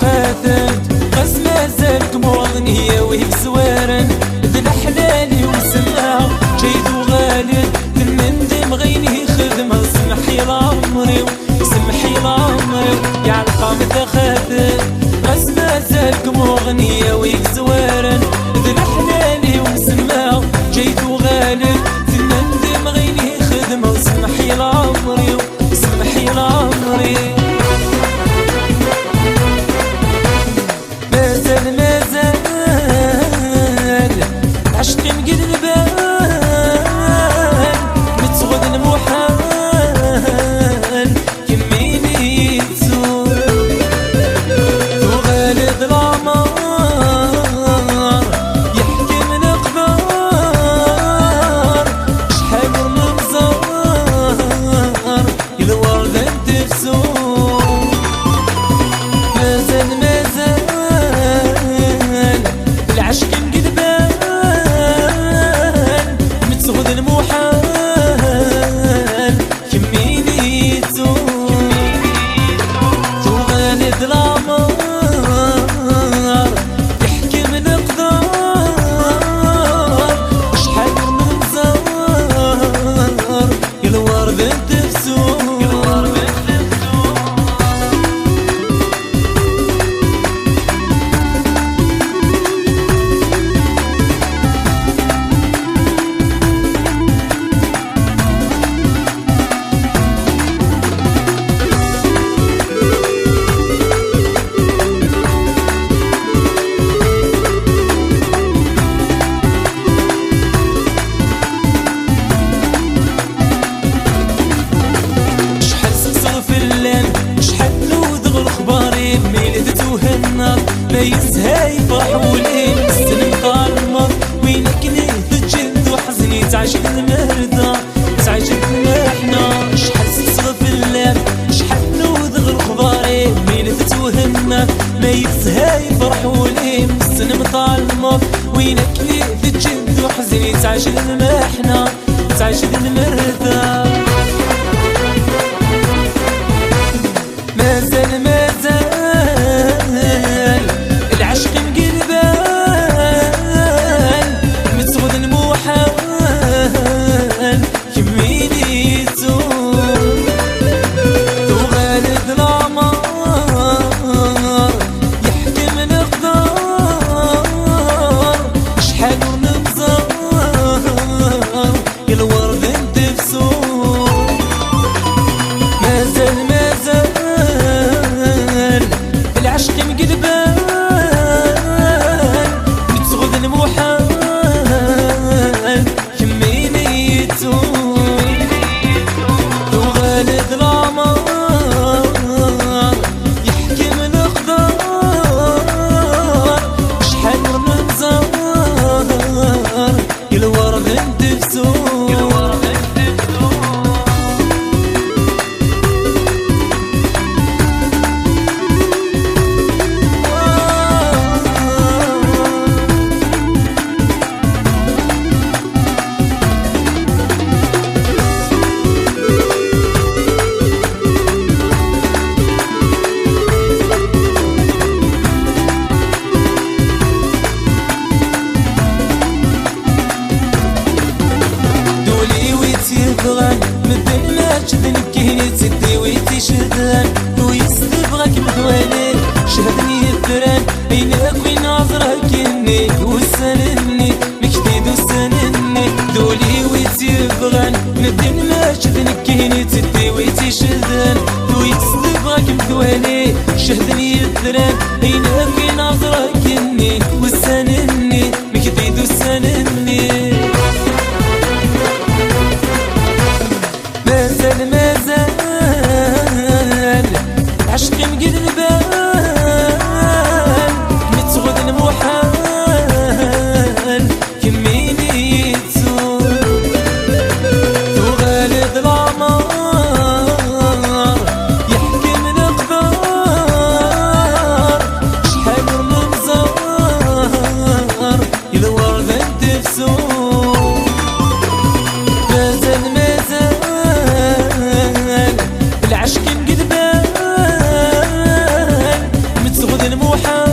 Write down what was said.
خاثت قز مازالك مغنية وهيك زوارن ذي الحلالي وسماها جيد وغالي تمندم غيني خدمة سمحي لعمري سمحي لعمري يا القام خاثت قز مازالك مغنية وهيك زوارن ذي الحلالي وسماها جيد وغالي تمندم غيني خدمة سمحي لعمري سمحي لعمري عشقي مقل البال متغد المحال كميني تزور وغالد العمار يحكي من اقدار شحال المنظر الورد انت تفسور مازال العشق مقلبان ما يسهى يفرح ولين السن مقارمة وينك نهد الجند وحزني تعجب المردة تعجب المحنة شحال سلسلة في الليل شحال نوذغ الخباري مين تتوهمنا ما يسهى يفرح ولين السن مقارمة وينك نهد الجند وحزني تعجب المحنة تعجب المردة مازال العشق مقلبان متغد المحال كميني تزور وغالد العمار يحكي من اقدار شحال ونمزر الورد انت تفسور مازال العشق مقلبان مدن ما تشدنك هني تسدي ويتي شدان ويستبغاك مدواني شهدني الثران بينك وين ناظرك كني وسنني مكتيد وسنني دولي ويتي بغان مدن ما تشدنك هني تسدي ويتي شدان ويستبغاك مدواني شهدني الثران بينك وين ناظرك كني وسنني مكتيد وسنني عشقي مقلبان متغد المحال كميني تزور وغالد العمار يحكي من اقدار شحال المنظر المحال